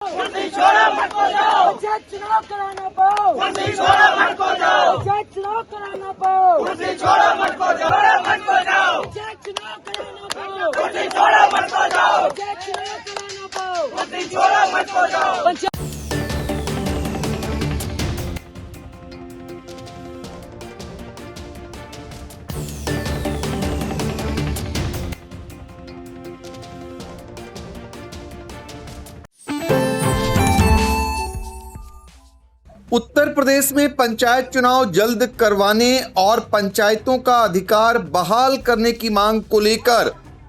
कुर्सी छोड़ो मत को जाओ, पंचायत चुनाव कराना पाओ, कुर्सी छोड़ो मत को जाओ, पंचायत चुनाव कराना पाओ, कुर्सी छोड़ो मत को जाओ, मत को जाओ, पंचायत चुनाव कराना पाओ, कुर्सी छोड़ो मत को जाओ, पंचायत चुनाव कराना पाओ, कुर्सी छोड़ो मत को जाओ। पंचायत उत्तर प्रदेश में पंचायत चुनाव जल्द करवाने और पंचायतों का अधिकार बहाल करने की मांग को लेकर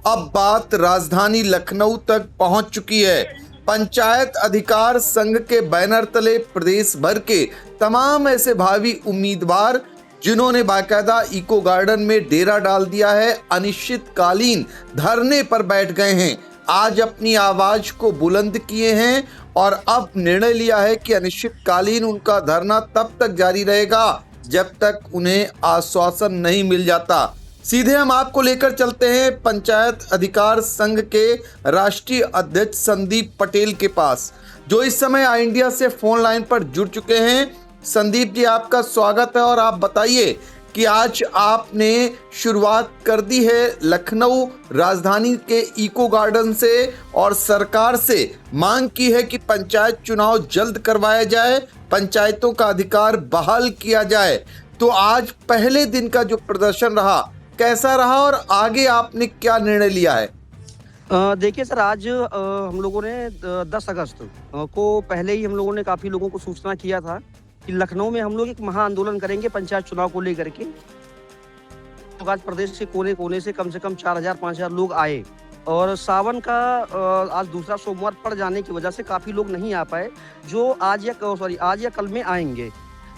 अब बात राजधानी लखनऊ तक पहुंच चुकी है। पंचायत अधिकार संघ के बैनर तले प्रदेश भर के तमाम ऐसे भावी उम्मीदवार जिन्होंने बाकायदा इको गार्डन में डेरा डाल दिया है, अनिश्चितकालीन धरने पर बैठ गए हैं, आज अपनी आवाज को बुलंद किए हैं और अब निर्णय लिया है कि अनिश्चितकालीन उनका धरना तब तक जारी रहेगा जब तक उन्हें आश्वासन नहीं मिल जाता। सीधे हम आपको लेकर चलते हैं पंचायत अधिकार संघ के राष्ट्रीय अध्यक्ष संदीप पटेल के पास, जो इस समय आई इंडिया से फोन लाइन पर जुड़ चुके हैं। संदीप जी, आपका स्वागत है और आप बताइए कि आज आपने शुरुआत कर दी है लखनऊ राजधानी के इको गार्डन से और सरकार से मांग की है कि पंचायत चुनाव जल्द करवाया जाए, पंचायतों का अधिकार बहाल किया जाए। तो आज पहले दिन का जो प्रदर्शन रहा कैसा रहा और आगे आपने क्या निर्णय लिया है? देखिए सर, आज हम लोगों ने 10 अगस्त को पहले ही हम लोगों ने काफ़ी लोगों को सूचना किया था कि लखनऊ में हम लोग एक महा आंदोलन करेंगे पंचायत चुनाव को लेकर के। तो आज प्रदेश के कोने कोने से कम 4,000-5,000 लोग आए और सावन का आज दूसरा सोमवार पड़ जाने की वजह से काफ़ी लोग नहीं आ पाए, जो आज या कल में आएंगे।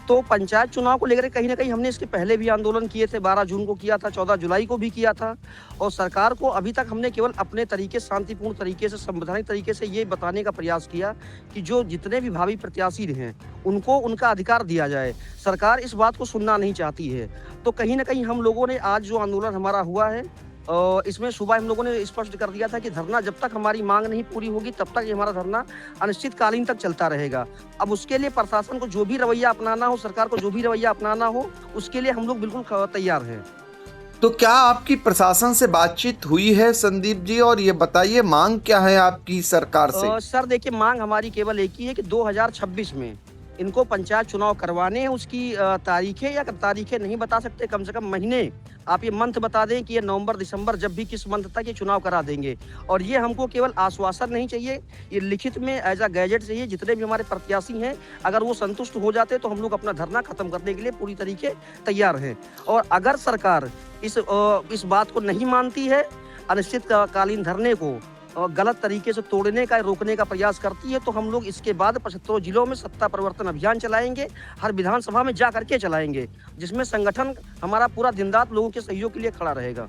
तो पंचायत चुनाव को लेकर कहीं ना कहीं हमने इसके पहले भी आंदोलन किए थे, 12 जून को किया था, 14 जुलाई को भी किया था और सरकार को अभी तक हमने केवल अपने तरीके, शांतिपूर्ण तरीके से, संवैधानिक तरीके से ये बताने का प्रयास किया कि जो जितने भी भावी प्रत्याशी हैं उनको उनका अधिकार दिया जाए। सरकार इस बात को सुनना नहीं चाहती है। तो कहीं ना कहीं हम लोगों ने आज जो आंदोलन हमारा हुआ है, इसमें सुबह हम लोगों ने स्पष्ट कर दिया था कि धरना जब तक हमारी मांग नहीं पूरी होगी तब तक ये हमारा धरना अनिश्चितकालीन तक चलता रहेगा। अब उसके लिए प्रशासन को जो भी रवैया अपनाना हो, सरकार को जो भी रवैया अपनाना हो, उसके लिए हम लोग बिल्कुल तैयार हैं। तो क्या आपकी प्रशासन से बातचीत हुई है संदीप जी, और ये बताइए मांग क्या है आपकी सरकार से? सर देखिए, मांग हमारी केवल एक ही है कि 2026 में इनको पंचायत चुनाव करवाने हैं। उसकी तारीखें या तारीखें नहीं बता सकते, कम से कम महीने आप ये मंथ बता दें कि ये नवंबर दिसंबर जब भी किस मंथ तक ये चुनाव करा देंगे। और ये हमको केवल आश्वासन नहीं चाहिए, ये लिखित में एज अ गैजेट चाहिए। जितने भी हमारे प्रत्याशी हैं अगर वो संतुष्ट हो जाते तो हम लोग अपना धरना खत्म करने के लिए पूरी तरीके तैयार हैं। और अगर सरकार इस बात को नहीं मानती है, अनिश्चितकालीन धरने को गलत तरीके से तोड़ने का, रोकने का प्रयास करती है, तो हम लोग इसके बाद 75 जिलों में सत्ता परिवर्तन अभियान चलाएंगे, हर विधानसभा में जा करके चलाएंगे, जिसमें संगठन हमारा पूरा दिन रात लोगों के सहयोग के लिए खड़ा रहेगा।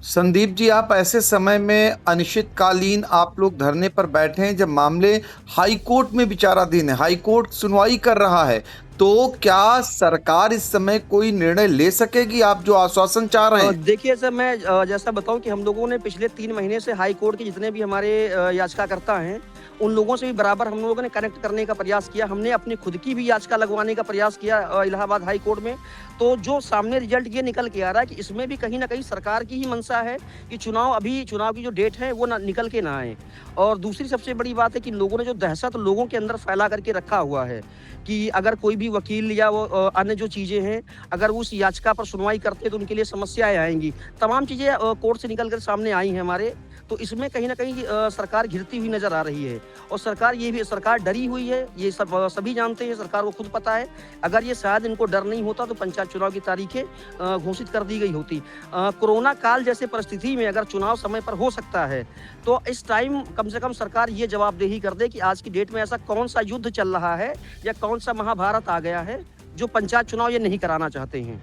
संदीप जी, आप ऐसे समय में अनिश्चितकालीन आप लोग धरने पर बैठे हैं जब मामले हाई कोर्ट में विचाराधीन है, हाई कोर्ट सुनवाई कर रहा है, तो क्या सरकार इस समय कोई निर्णय ले सकेगी आप जो आश्वासन चाह रहे हैं? देखिए सर, मैं जैसा बताऊं कि हम लोगों ने पिछले 3 महीने से हाई कोर्ट के जितने भी हमारे याचिकाकर्ता हैं उन लोगों से भी बराबर हम लोगों ने कनेक्ट करने का प्रयास किया। हमने अपनी खुद की भी याचिका लगवाने का प्रयास किया इलाहाबाद हाई कोर्ट में। तो जो सामने रिजल्ट ये निकल के आ रहा है कि इसमें भी कहीं ना कहीं सरकार की ही मंशा है कि चुनाव की जो डेट है वो ना निकल के ना आए। और दूसरी सबसे बड़ी बात है कि लोगों ने जो दहशत लोगों के अंदर फैला करके रखा हुआ है कि अगर कोई भी वकील या वो अन्य जो चीज़ें हैं अगर उस याचिका पर सुनवाई करते तो उनके लिए समस्याएं आएंगी। तमाम चीज़ें कोर्ट से निकल कर सामने आई हैं हमारे। तो इसमें कहीं ना कहीं सरकार घिरती हुई नजर आ रही है और सरकार डरी हुई है, ये सभी जानते हैं, सरकार को खुद पता है। अगर ये शायद इनको डर नहीं होता तो पंचायत चुनाव की तारीखें घोषित कर दी गई होती। कोरोना काल जैसे परिस्थिति में अगर चुनाव समय पर हो सकता है तो इस टाइम कम से कम सरकार ये जवाबदेही कर दे कि आज की डेट में ऐसा कौन सा युद्ध चल रहा है या कौन सा महाभारत आ गया है जो पंचायत चुनाव ये नहीं कराना चाहते हैं।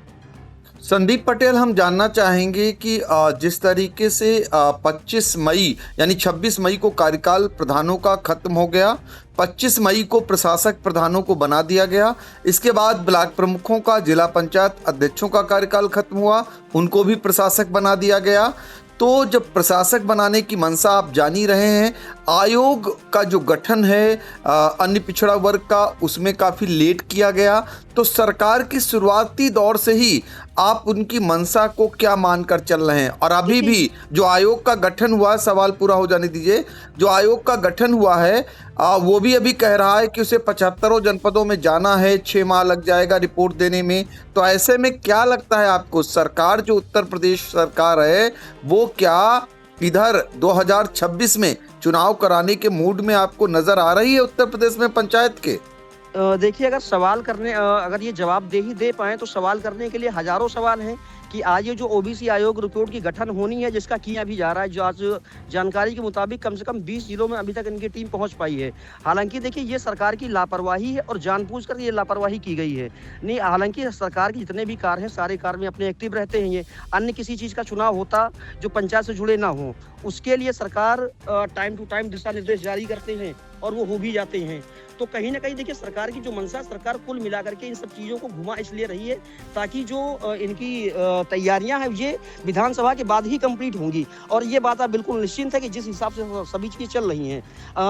संदीप पटेल, हम जानना चाहेंगे कि जिस तरीके से 25 मई यानी 26 मई को कार्यकाल प्रधानों का खत्म हो गया, 25 मई को प्रशासक प्रधानों को बना दिया गया, इसके बाद ब्लॉक प्रमुखों का, जिला पंचायत अध्यक्षों का कार्यकाल खत्म हुआ, उनको भी प्रशासक बना दिया गया। तो जब प्रशासक बनाने की मंशा आप जान ही रहे हैं, आयोग का जो गठन है अन्य पिछड़ा वर्ग का, उसमें काफ़ी लेट किया गया। तो सरकार की शुरुआती दौर से ही आप उनकी मंशा को क्या मानकर चल रहे हैं? और अभी भी जो आयोग का गठन हुआ, सवाल पूरा हो जाने दीजिए, जो आयोग का गठन हुआ है वो भी अभी कह रहा है कि उसे 75 जनपदों में जाना है, 6 माह लग जाएगा रिपोर्ट देने में। तो ऐसे में क्या लगता है आपको, सरकार जो उत्तर प्रदेश सरकार है वो क्या इधर 2026 में चुनाव कराने के मूड में आपको नजर आ रही है उत्तर प्रदेश में पंचायत के? देखिए, अगर ये जवाब दे पाए तो सवाल करने के लिए हजारों सवाल हैं कि आज ये जो ओबीसी आयोग रिपोर्ट की गठन होनी है, जिसका किया भी जा रहा है, जो आज जानकारी के मुताबिक कम से कम 20 जिलों में अभी तक इनकी टीम पहुंच पाई है। हालांकि देखिए, ये सरकार की लापरवाही है और जानबूझकर ये लापरवाही की गई है। नहीं, हालांकि सरकार के जितने भी कार्य हैं, सारे कार्य में अपने एक्टिव रहते हैं। ये अन्य किसी चीज़ का चुनाव होता जो पंचायत से जुड़े ना हो, उसके लिए सरकार टाइम टू टाइम दिशा निर्देश जारी करते हैं और वो हो भी जाते हैं। तो कहीं ना कहीं देखिए, सरकार की जो मंशा, सरकार कुल मिलाकर के इन सब चीज़ों को घुमा इसलिए रही है ताकि जो इनकी तैयारियां हैं ये विधानसभा के बाद ही कंप्लीट होंगी। और ये बात आप बिल्कुल निश्चिंत है कि जिस हिसाब से सभी चीज़ें चल रही हैं,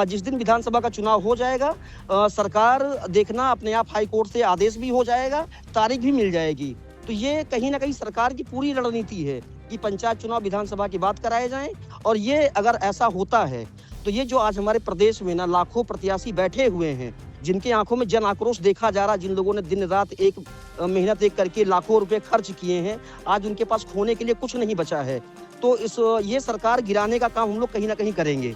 जिस दिन विधानसभा का चुनाव हो जाएगा, सरकार देखना अपने आप हाई कोर्ट से आदेश भी हो जाएगा, तारीख भी मिल जाएगी। तो ये कहीं ना कहीं सरकार की पूरी रणनीति है कि पंचायत चुनाव विधानसभा की बात कराए जाएं। और ये अगर ऐसा होता है तो ये जो आज हमारे प्रदेश में ना लाखों प्रत्याशी बैठे हुए हैं, जिनके आंखों में जन आक्रोश देखा जा रहा, जिन लोगों ने दिन रात एक मेहनत एक करके लाखों रुपए खर्च किए हैं, आज उनके पास खोने के लिए कुछ नहीं बचा है। तो ये सरकार गिराने का काम हम लोग कहीं ना कहीं करेंगे।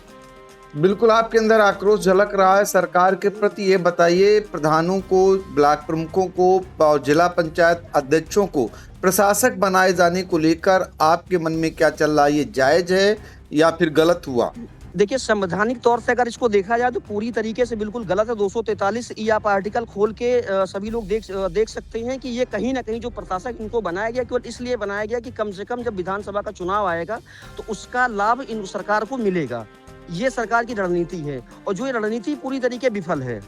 बिल्कुल, आपके अंदर आक्रोश झलक रहा है सरकार के प्रति। ये बताइए, प्रधानों को, ब्लॉक प्रमुखों को, जिला पंचायत अध्यक्षों को प्रशासक बनाए जाने को लेकर आपके मन में क्या चल रहा है? ये जायज है या फिर गलत हुआ? देखिए, संवैधानिक तौर से अगर इसको देखा जाए तो पूरी तरीके से बिल्कुल गलत है। 243 ई आप आर्टिकल खोल के सभी लोग देख सकते हैं कि ये कहीं ना कहीं जो प्रशासक इनको बनाया गया, केवल इसलिए बनाया गया कि कम से कम जब विधानसभा का चुनाव आएगा तो उसका लाभ इन सरकार को मिलेगा। ये सरकार की रणनीति है और जो ये रणनीति पूरी तरीके विफल है,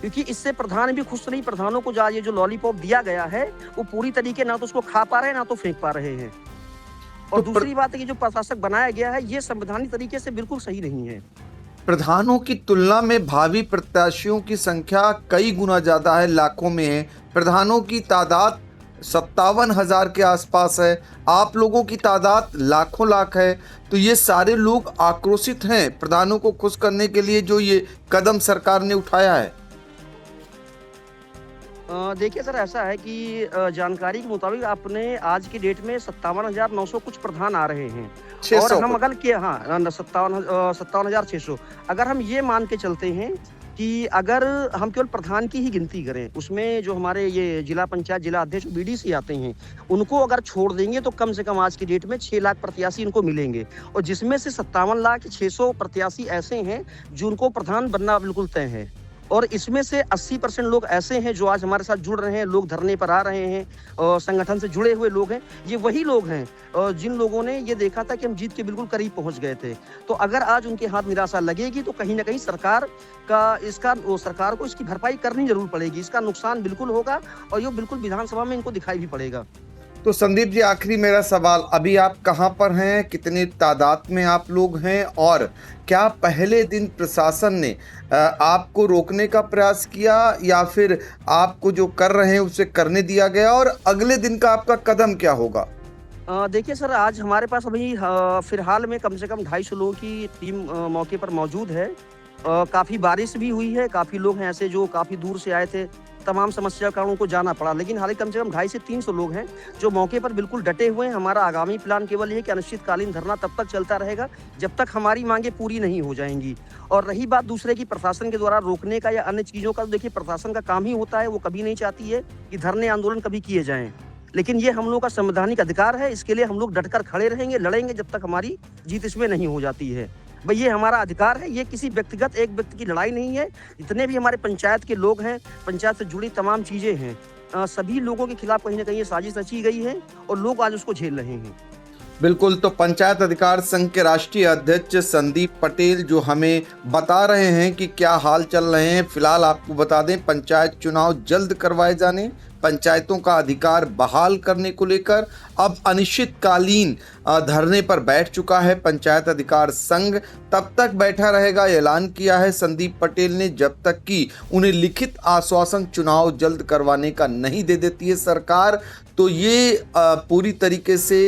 क्योंकि इससे प्रधान भी खुश नहीं। प्रधानों को ये जो लॉलीपॉप दिया गया है वो पूरी तरीके ना तो उसको खा पा रहे हैं, ना तो फेंक पा रहे हैं। और दूसरी बात है कि जो प्रशासक बनाया गया है ये संवैधानिक तरीके से बिल्कुल सही नहीं है। प्रधानों की तुलना में भावी प्रत्याशियों की संख्या कई गुना ज्यादा है, लाखों में है। प्रधानों की तादाद 57,000 के आसपास है, आप लोगों की तादाद लाखों लाख है। तो ये सारे लोग आक्रोशित हैं प्रधानों को खुश करने के लिए जो ये कदम सरकार ने उठाया है। देखिए सर, ऐसा है कि जानकारी के मुताबिक अपने आज की डेट में 57,900 कुछ प्रधान आ रहे हैं। और हम अगर 57,600 अगर हम ये मान के चलते हैं कि अगर हम केवल प्रधान की ही गिनती करें, उसमें जो हमारे ये जिला पंचायत, जिला अध्यक्ष, बीडीसी आते हैं, उनको अगर छोड़ देंगे तो कम से कम आज की डेट में 6 लाख प्रत्याशी इनको मिलेंगे। और जिसमें से 57,600 प्रत्याशी ऐसे हैं जिनको प्रधान बनना बिल्कुल तय है। और इसमें से 80% लोग ऐसे हैं जो आज हमारे साथ जुड़ रहे हैं, लोग धरने पर आ रहे हैं और संगठन से जुड़े हुए लोग हैं। ये वही लोग हैं जिन लोगों ने ये देखा था कि हम जीत के बिल्कुल करीब पहुंच गए थे। तो अगर आज उनके हाथ निराशा लगेगी तो कहीं ना कहीं सरकार को इसकी भरपाई करनी जरूर पड़ेगी। इसका नुकसान बिल्कुल होगा और ये बिल्कुल विधानसभा में इनको दिखाई भी पड़ेगा। तो संदीप जी, आखिरी मेरा सवाल, अभी आप कहां पर हैं, कितनी तादाद में आप लोग हैं, और क्या पहले दिन प्रशासन ने आपको रोकने का प्रयास किया या फिर आपको जो कर रहे हैं उसे करने दिया गया, और अगले दिन का आपका कदम क्या होगा? देखिए सर, आज हमारे पास अभी फिलहाल में कम से कम 250 लोगों की टीम मौके पर मौजूद है। काफ़ी बारिश भी हुई है, काफ़ी लोग हैं ऐसे जो काफ़ी दूर से आए थे, तमाम समस्या के कारण उनको जाना पड़ा। लेकिन हालांकि कम से कम 250 से 300 लोग हैं जो मौके पर बिल्कुल डटे हुए हैं। हमारा आगामी प्लान केवल ये कि अनिश्चितकालीन धरना तब तक चलता रहेगा जब तक हमारी मांगे पूरी नहीं हो जाएंगी। और रही बात दूसरे की प्रशासन के द्वारा रोकने का या अन्य चीज़ों का, तो देखिए प्रशासन का काम ही होता है, वो कभी नहीं चाहती है कि धरने आंदोलन कभी किए जाएं। लेकिन ये हम लोग का संवैधानिक अधिकार है, इसके लिए हम लोग डटकर खड़े रहेंगे, लड़ेंगे जब तक हमारी जीत इसमें नहीं हो जाती है। भाई ये हमारा अधिकार है, ये किसी व्यक्तिगत एक व्यक्ति की लड़ाई नहीं है। जितने भी हमारे पंचायत के लोग हैं, पंचायत से जुड़ी तमाम चीज़ें हैं, सभी लोगों के खिलाफ कहीं ना कहीं ये साजिश रची गई है और लोग आज उसको झेल रहे हैं। बिल्कुल, तो पंचायत अधिकार संघ के राष्ट्रीय अध्यक्ष संदीप पटेल जो हमें बता रहे हैं कि क्या हाल चल रहे हैं। फिलहाल आपको बता दें, पंचायत चुनाव जल्द करवाए जाने पंचायतों का अधिकार बहाल करने को लेकर अब अनिश्चितकालीन धरने पर बैठ चुका है पंचायत अधिकार संघ। तब तक बैठा रहेगा ऐलान किया है संदीप पटेल ने, जब तक कि उन्हें लिखित आश्वासन चुनाव जल्द करवाने का नहीं दे देती है सरकार। तो ये पूरी तरीके से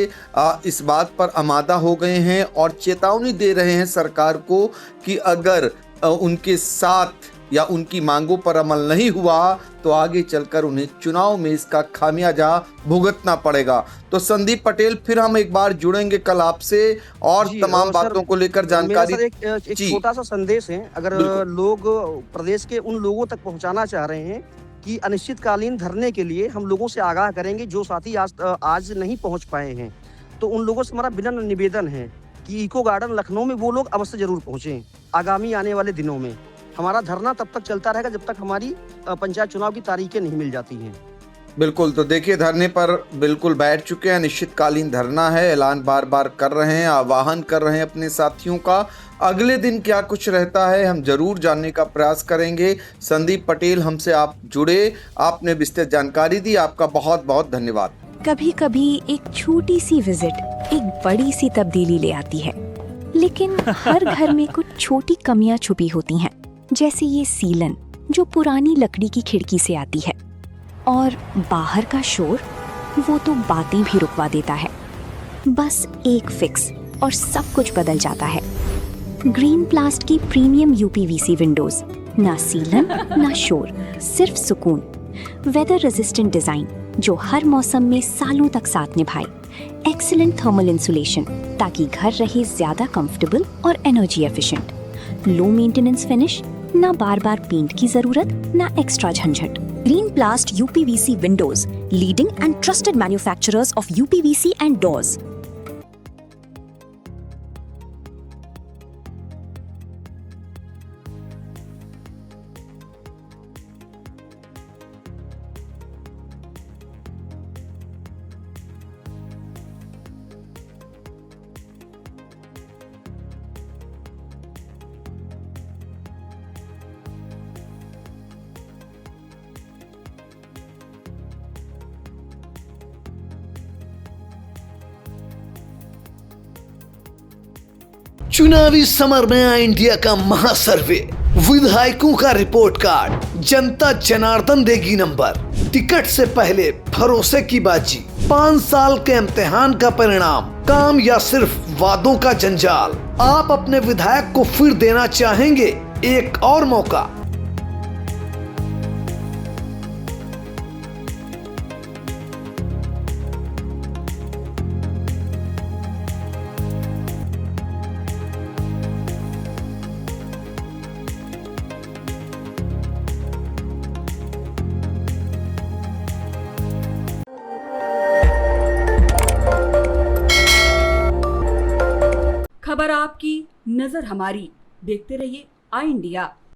इस बात पर आमादा हो गए हैं और चेतावनी दे रहे हैं सरकार को कि अगर उनके साथ या उनकी मांगों पर अमल नहीं हुआ तो आगे चलकर उन्हें चुनाव में इसका खामियाजा भुगतना पड़ेगा। तो संदीप पटेल, फिर हम एक बार जुड़ेंगे कल आपसे और तमाम बातों को लेकर जानकारी। मेरा सर एक छोटा सा संदेश है, अगर लोग प्रदेश के उन लोगों तक पहुंचाना चाह रहे हैं कि अनिश्चितकालीन धरने के लिए हम लोगों से आगाह करेंगे, जो साथी आज नहीं पहुंच पाए हैं, तो उन लोगों से हमारा विनम्र निवेदन है कि इको गार्डन लखनऊ में वो लोग अवश्य जरूर पहुंचे। आगामी आने वाले दिनों में हमारा धरना तब तक चलता रहेगा जब तक हमारी पंचायत चुनाव की तारीखें नहीं मिल जाती हैं। बिल्कुल, तो देखिए धरने पर बिल्कुल बैठ चुके हैं, निश्चितकालीन धरना है, ऐलान बार बार कर रहे हैं, आह्वान कर रहे हैं अपने साथियों का। अगले दिन क्या कुछ रहता है हम जरूर जानने का प्रयास करेंगे। संदीप पटेल, हमसे आप जुड़े, आपने विस्तृत जानकारी दी, आपका बहुत बहुत धन्यवाद। कभी कभी एक छोटी सी विजिट एक बड़ी सी तब्दीली ले आती है, लेकिन हर घर में कुछ छोटी कमियां छुपी होती हैं, जैसे ये सीलन जो पुरानी लकड़ी की खिड़की से आती है, और बाहर का शोर वो तो बातें भी रुकवा देता है। बस एक फिक्स और सब कुछ बदल जाता है। ग्रीन प्लास्ट की प्रीमियम यूपीवीसी विंडोज, ना सीलन ना शोर, सिर्फ सुकून। वेदर रेजिस्टेंट डिजाइन जो हर मौसम में सालों तक साथ निभाए। एक्सीलेंट थर्मल इंसुलेशन ताकि घर रहे ज्यादा कंफर्टेबल और energy efficient. Low maintenance finish, ना बार बार पेंट की जरूरत, ना एक्स्ट्रा झंझट। Green प्लास्ट UPVC Windows, leading and trusted manufacturers of UPVC and doors. चुनावी समर में इंडिया का महासर्वे, विधायकों का रिपोर्ट कार्ड, जनता जनार्दन देगी नंबर। टिकट से पहले भरोसे की बाजी, 5 साल के इम्तिहान का परिणाम, काम या सिर्फ वादों का जंजाल। आप अपने विधायक को फिर देना चाहेंगे एक और मौका? खबर आपकी, नजर हमारी। देखते रहिए आई इंडिया।